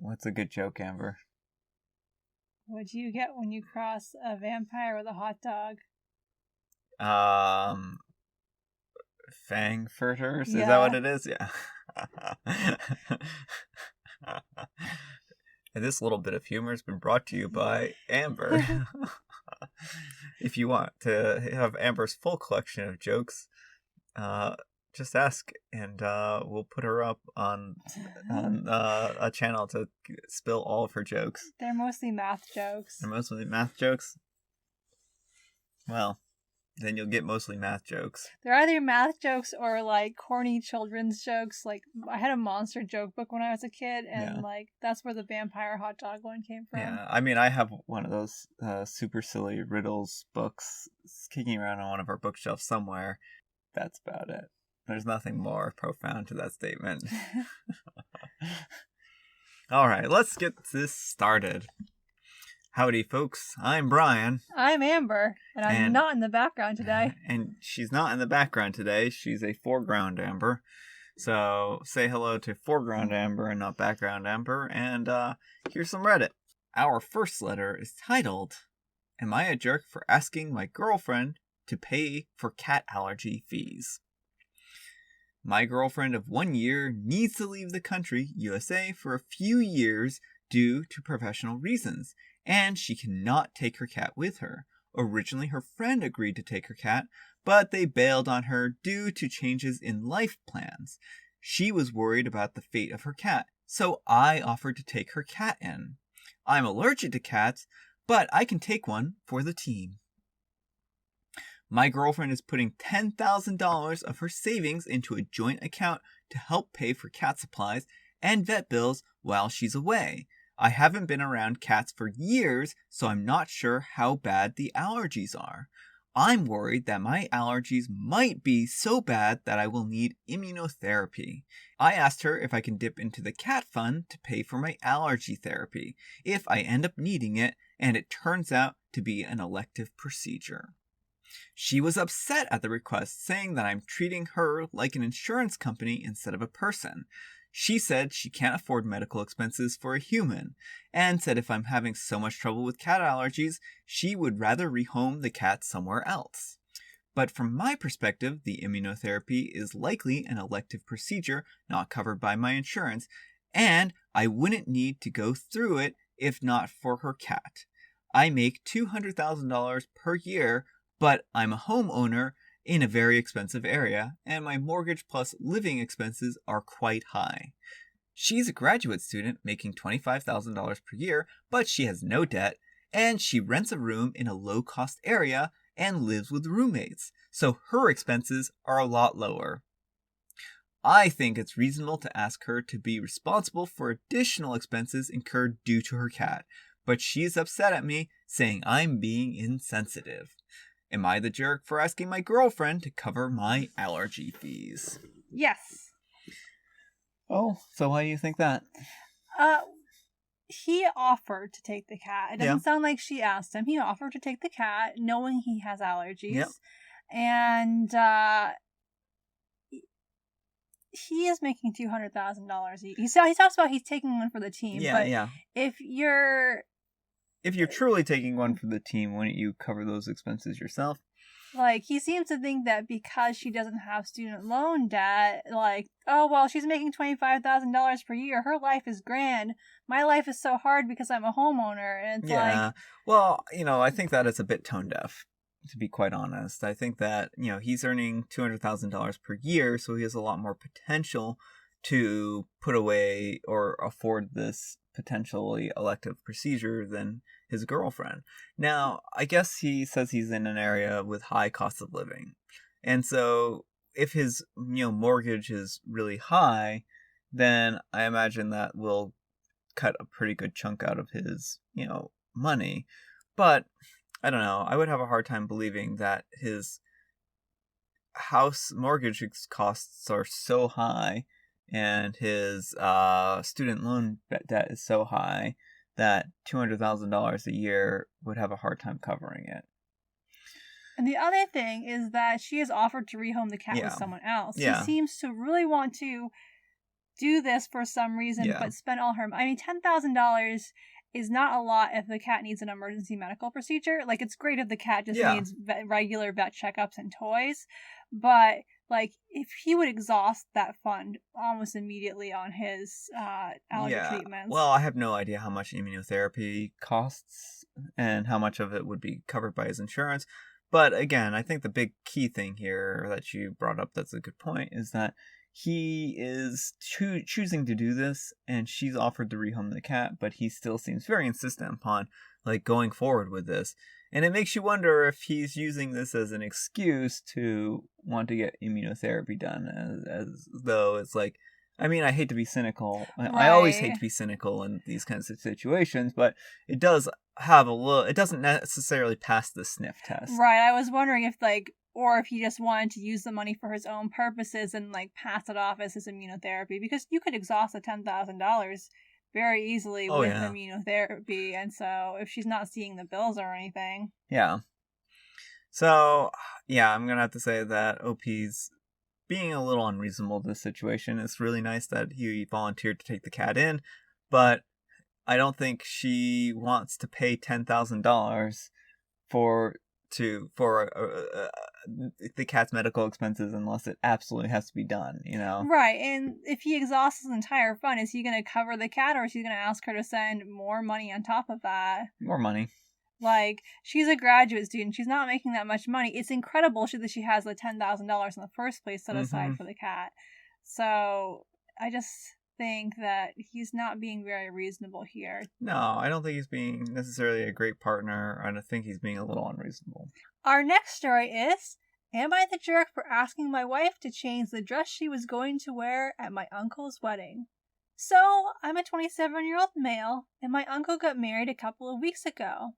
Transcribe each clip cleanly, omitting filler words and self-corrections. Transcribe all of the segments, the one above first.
What's a good joke, Amber? What do you get when you cross a vampire with a hot dog? Fangfurters? Is that Yeah. what it is? Yeah. And this little bit of humor has been brought to you by Amber. If you want to have Amber's full collection of jokes, just ask, and we'll put her up on a channel to spill all of her jokes. They're mostly math jokes. They're mostly math jokes? Well, then you'll get mostly math jokes. They're either math jokes or like corny children's jokes. Like I had a monster joke book when I was a kid, and like that's where the vampire hot dog one came from. Yeah, I mean, I have one of those super silly riddles books kicking around on one of our bookshelves somewhere. That's about it. There's nothing more profound to that statement. All right, let's get this started. Howdy, folks. I'm Brian. I'm Amber, and I'm not in the background today. And she's not in the background today. She's a foreground Amber. So say hello to foreground Amber and not background Amber. And here's some Reddit. Our first letter is titled, Am I a jerk for asking my girlfriend to pay for cat allergy fees? My girlfriend of 1 year needs to leave the country, USA, for a few years due to professional reasons, and she cannot take her cat with her. Originally, her friend agreed to take her cat, but they bailed on her due to changes in life plans. She was worried about the fate of her cat, so I offered to take her cat in. I'm allergic to cats, but I can take one for the team. My girlfriend is putting $10,000 of her savings into a joint account to help pay for cat supplies and vet bills while she's away. I haven't been around cats for years, so I'm not sure how bad the allergies are. I'm worried that my allergies might be so bad that I will need immunotherapy. I asked her if I can dip into the cat fund to pay for my allergy therapy, if I end up needing it, and it turns out to be an elective procedure. She was upset at the request, saying that I'm treating her like an insurance company instead of a person. She said she can't afford medical expenses for a human, and said if I'm having so much trouble with cat allergies, she would rather rehome the cat somewhere else. But from my perspective, the immunotherapy is likely an elective procedure not covered by my insurance, and I wouldn't need to go through it if not for her cat. I make $200,000 per year, but I'm a homeowner in a very expensive area, and my mortgage plus living expenses are quite high. She's a graduate student making $25,000 per year, but she has no debt, and she rents a room in a low-cost area and lives with roommates, so her expenses are a lot lower. I think it's reasonable to ask her to be responsible for additional expenses incurred due to her cat, but she's upset at me, saying I'm being insensitive. Am I the jerk for asking my girlfriend to cover my allergy fees? Yes. Oh, so why do you think that? He offered to take the cat. It doesn't sound like she asked him. He offered to take the cat, knowing he has allergies. Yep. And he is making $200,000. He talks about he's taking one for the team. Yeah, but yeah. If you're truly taking one for the team, wouldn't you cover those expenses yourself? Like, he seems to think that because she doesn't have student loan debt, like, oh, well, she's making $25,000 per year. Her life is grand. My life is so hard because I'm a homeowner. And it's like... Well, I think that is a bit tone deaf, to be quite honest. I think that, he's earning $200,000 per year, so he has a lot more potential to put away or afford this potentially elective procedure than his girlfriend. Now, I guess he says he's in an area with high cost of living. And so if his, mortgage is really high, then I imagine that will cut a pretty good chunk out of his, money. But I don't know. I would have a hard time believing that his house mortgage costs are so high and his student loan debt is so high that $200,000 a year would have a hard time covering it. And the other thing is that she has offered to rehome the cat with someone else. Yeah. He seems to really want to do this for some reason, Yeah. but spend all her... I mean, $10,000 is not a lot if the cat needs an emergency medical procedure. Like, it's great if the cat just needs regular vet checkups and toys, but, like, if he would exhaust that fund almost immediately on his allergy treatments. Well, I have no idea how much immunotherapy costs and how much of it would be covered by his insurance. But again, I think the big key thing here that you brought up that's a good point is that he is choosing to do this, and she's offered to rehome the cat, but he still seems very insistent upon like going forward with this. And it makes you wonder if he's using this as an excuse to want to get immunotherapy done, as though it's like, I mean, I hate to be cynical. I always hate to be cynical in these kinds of situations, but it does have a little, it doesn't necessarily pass the sniff test. Right. I was wondering if like, or if he just wanted to use the money for his own purposes and like pass it off as his immunotherapy, because you could exhaust the $10,000 very easily with immunotherapy, and so if she's not seeing the bills or anything. Yeah. So, yeah, I'm gonna have to say that OP's being a little unreasonable in this situation. It's really nice that he volunteered to take the cat in, but I don't think she wants to pay $10,000 for the cat's medical expenses unless it absolutely has to be done, you know? Right, and if he exhausts his entire fund, is he going to cover the cat, or is he going to ask her to send more money on top of that? More money. Like, she's a graduate student. She's not making that much money. It's incredible that she has the $10,000 in the first place set aside for the cat. So, I just think that he's not being very reasonable here. No, I don't think he's being necessarily a great partner. I think he's being a little unreasonable. Our next story is, am I the jerk for asking my wife to change the dress she was going to wear at my uncle's wedding? So, I'm a 27-year-old male, and my uncle got married a couple of weeks ago.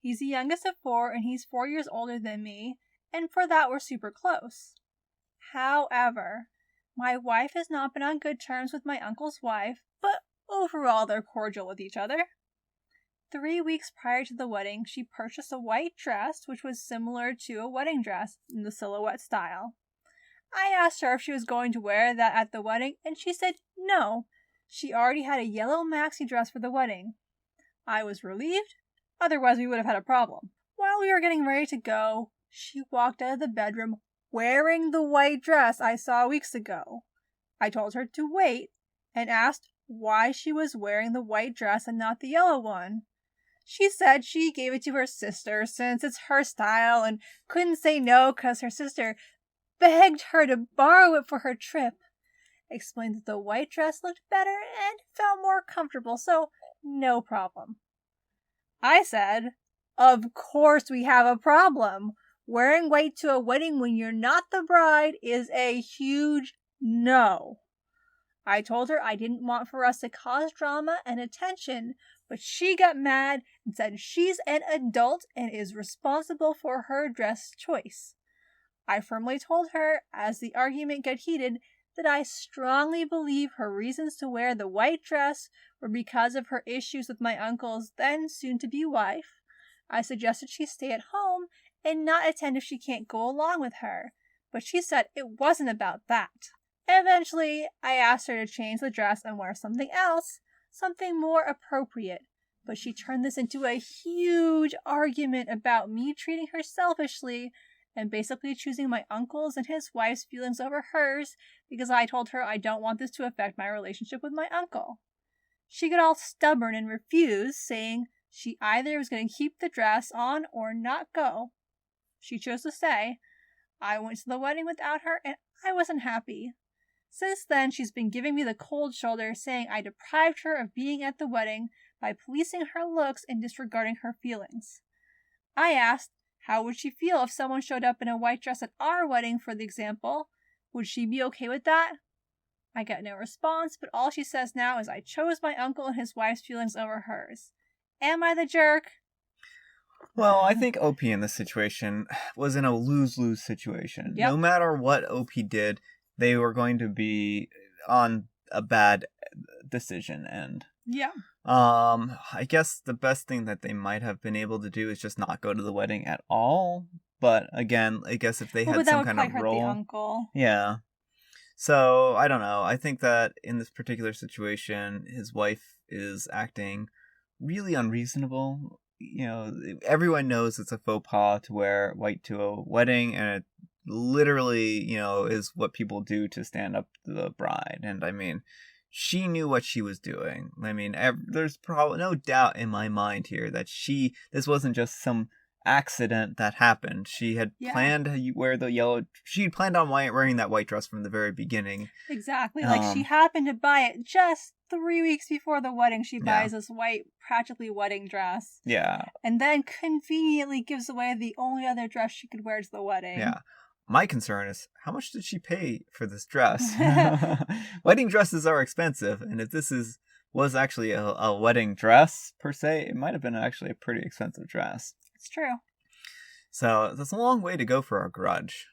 He's the youngest of 4, and he's 4 years older than me, and for that we're super close. However, my wife has not been on good terms with my uncle's wife, but overall they're cordial with each other. 3 weeks prior to the wedding, she purchased a white dress, which was similar to a wedding dress in the silhouette style. I asked her if she was going to wear that at the wedding, and she said no. She already had a yellow maxi dress for the wedding. I was relieved, otherwise we would have had a problem. While we were getting ready to go, she walked out of the bedroom wearing the white dress I saw weeks ago. I told her to wait and asked why she was wearing the white dress and not the yellow one. She said she gave it to her sister since it's her style and couldn't say no because her sister begged her to borrow it for her trip. Explained that the white dress looked better and felt more comfortable, so no problem. I said, of course we have a problem. Wearing white to a wedding when you're not the bride is a huge no. I told her I didn't want for us to cause drama and attention, but she got mad and said she's an adult and is responsible for her dress choice. I firmly told her, as the argument got heated, that I strongly believe her reasons to wear the white dress were because of her issues with my uncle's then soon-to-be wife. I suggested she stay at home and not attend if she can't go along with her, but she said it wasn't about that. Eventually, I asked her to change the dress and wear something else, something more appropriate, but she turned this into a huge argument about me treating her selfishly and basically choosing my uncle's and his wife's feelings over hers because I told her I don't want this to affect my relationship with my uncle. She got all stubborn and refused, saying she either was going to keep the dress on or not go. She chose to stay. I went to the wedding without her and I wasn't happy. Since then, she's been giving me the cold shoulder, saying I deprived her of being at the wedding by policing her looks and disregarding her feelings. I asked, how would she feel if someone showed up in a white dress at our wedding, for the example? Would she be okay with that? I got no response, but all she says now is I chose my uncle and his wife's feelings over hers. Am I the jerk? Well, I think OP in this situation was in a lose-lose situation. Yep. No matter what OP did, they were going to be on a bad decision end. Yeah. I guess the best thing that they might have been able to do is just not go to the wedding at all. But again, I guess if they had some kind of role, the uncle. yeah. So, I don't know. I think that in this particular situation, his wife is acting really unreasonable. You know, everyone knows it's a faux pas to wear white to a wedding, and it literally, is what people do to stand up to the bride. And I mean, she knew what she was doing. I mean, there's probably no doubt in my mind here that this wasn't just some accident that happened. She had planned to wear the yellow. She planned on wearing that white dress from the very beginning. Exactly. Like, she happened to buy it just 3 weeks before the wedding. She buys this white, practically wedding dress. Yeah. And then conveniently gives away the only other dress she could wear to the wedding. Yeah. My concern is, how much did she pay for this dress? Wedding dresses are expensive, and if this was actually a wedding dress, per se, it might have been actually a pretty expensive dress. It's true. So, that's a long way to go for a grudge.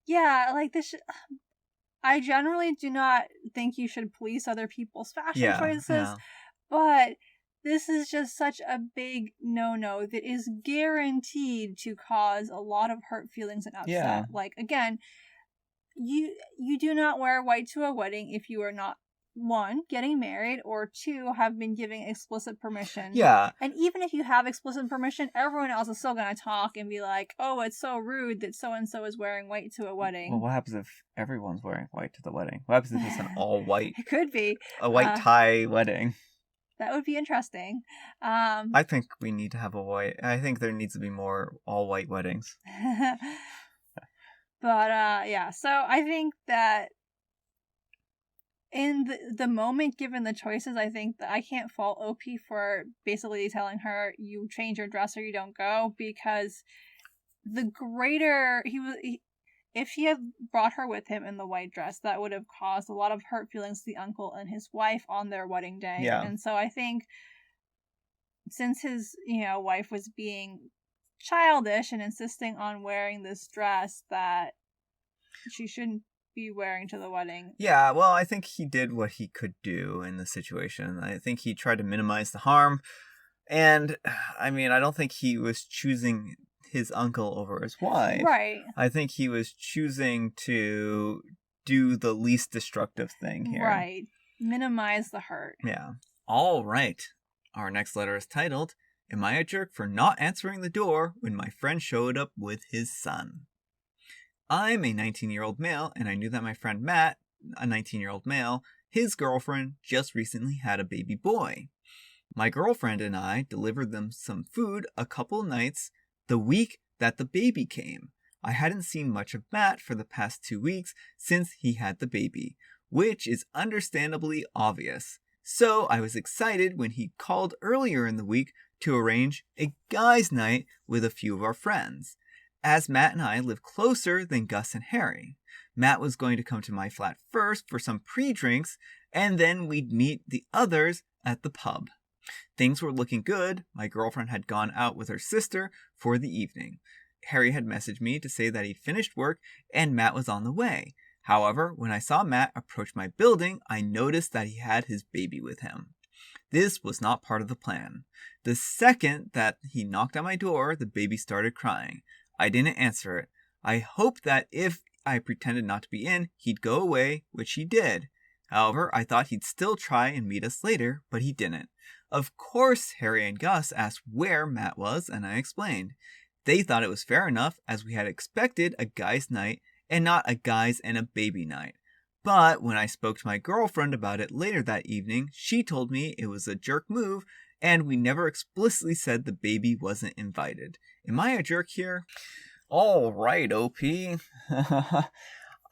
Yeah, like, I generally do not think you should police other people's fashion choices, but this is just such a big no-no that is guaranteed to cause a lot of hurt feelings and upset. Yeah. Like, again, you do not wear white to a wedding if you are not, 1, getting married, or 2, have been giving explicit permission. Yeah. And even if you have explicit permission, everyone else is still going to talk and be like, oh, it's so rude that so-and-so is wearing white to a wedding. Well, what happens if everyone's wearing white to the wedding? What happens if it's an all-white... It could be. A white tie wedding. That would be interesting. I think we need to have I think there needs to be more all-white weddings. But, so I think that in the moment, given the choices, I think that I can't fault OP for basically telling her, you change your dress or you don't go, because if he had brought her with him in the white dress, that would have caused a lot of hurt feelings to the uncle and his wife on their wedding day. Yeah. And so I think since his, wife was being childish and insisting on wearing this dress, that she shouldn't be wearing to the wedding. Yeah, well, I think he did what he could do in the situation. I think he tried to minimize the harm. And, I mean, I don't think he was choosing his uncle over his wife. Right. I think he was choosing to do the least destructive thing here. Right. Minimize the hurt. Yeah. All right. Our next letter is titled, Am I a Jerk for Not Answering the Door When My Friend Showed Up with His Son? I'm a 19-year-old male, and I knew that my friend Matt, a 19-year-old male, his girlfriend just recently had a baby boy. My girlfriend and I delivered them some food a couple nights the week that the baby came. I hadn't seen much of Matt for the past 2 weeks since he had the baby, which is understandably obvious. So I was excited when he called earlier in the week to arrange a guys' night with a few of our friends, as Matt and I live closer than Gus and Harry. Matt was going to come to my flat first for some pre-drinks, and then we'd meet the others at the pub. Things were looking good. My girlfriend had gone out with her sister for the evening. Harry had messaged me to say that he'd finished work and Matt was on the way. However, when I saw Matt approach my building, I noticed that he had his baby with him. This was not part of the plan. The second that he knocked on my door, the baby started crying. I didn't answer it. I hoped that if I pretended not to be in, he'd go away, which he did. However, I thought he'd still try and meet us later, but he didn't. Of course, Harry and Gus asked where Matt was, and I explained. They thought it was fair enough, as we had expected a guys' night and not a guys and a baby night. But when I spoke to my girlfriend about it later that evening, she told me it was a jerk move, and we never explicitly said the baby wasn't invited. Am I a jerk here? All right, OP.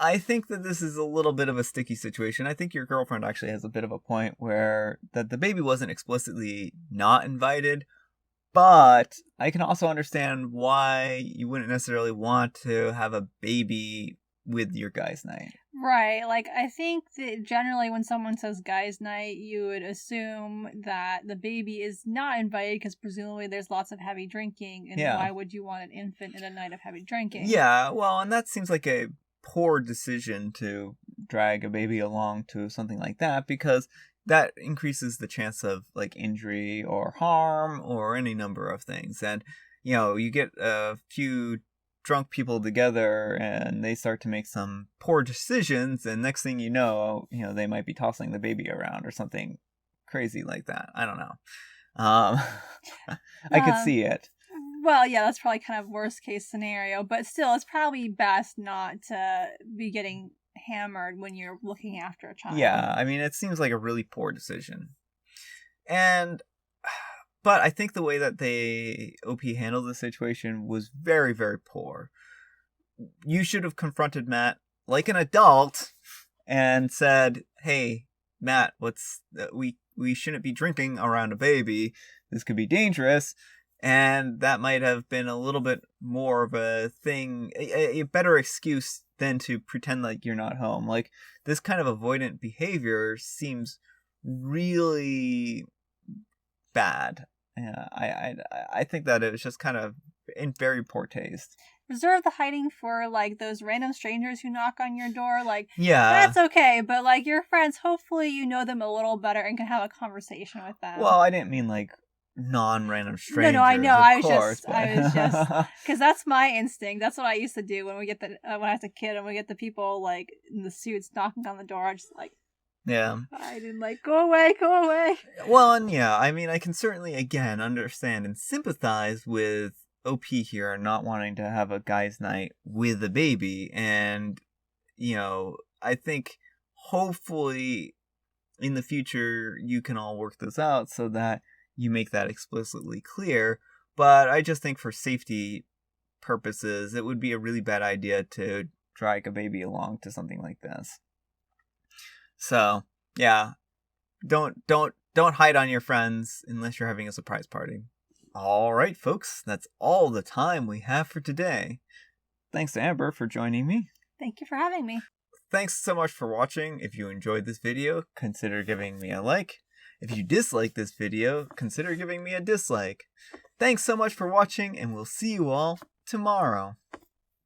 I think that this is a little bit of a sticky situation. I think your girlfriend actually has a bit of a point where that the baby wasn't explicitly not invited, but I can also understand why you wouldn't necessarily want to have a baby with your guys' night. Right. Like, I think that generally when someone says guys' night, you would assume that the baby is not invited because presumably there's lots of heavy drinking, and why would you want an infant in a night of heavy drinking? Yeah, well, and that seems like a poor decision to drag a baby along to something like that, because that increases the chance of like injury or harm or any number of things. And you get a few drunk people together and they start to make some poor decisions, and next thing you know, they might be tossing the baby around or something crazy like that. I don't know. I could see it. Well, yeah, that's probably kind of worst case scenario, but still, it's probably best not to be getting hammered when you're looking after a child. Yeah, I mean, it seems like a really poor decision. But I think the way that OP handled the situation was very, very poor. You should have confronted Matt like an adult and said, "Hey, Matt, we shouldn't be drinking around a baby. This could be dangerous." And that might have been a little bit more of a thing, a better excuse than to pretend like you're not home. Like, this kind of avoidant behavior seems really bad. Yeah, I think that it was just kind of in very poor taste. Reserve the hiding for, like, those random strangers who knock on your door. Like, yeah, that's okay, but, like, your friends, hopefully you know them a little better and can have a conversation with them. Well, I didn't mean, like, non-random strangers. No, I know. I was but... just, because that's my instinct. That's what I used to do when when I was a kid, and we get the people, like, in the suits knocking on the door. I just, like, yeah. I didn't, like, go away. Well, and yeah, I mean, I can certainly, again, understand and sympathize with OP here not wanting to have a guy's night with a baby. And, I think hopefully in the future you can all work this out so that you make that explicitly clear. But I just think for safety purposes, it would be a really bad idea to drag a baby along to something like this. So, yeah, don't hide on your friends unless you're having a surprise party. All right, folks, that's all the time we have for today. Thanks to Amber for joining me. Thank you for having me. Thanks so much for watching. If you enjoyed this video, consider giving me a like. If you dislike this video, consider giving me a dislike. Thanks so much for watching, and we'll see you all tomorrow.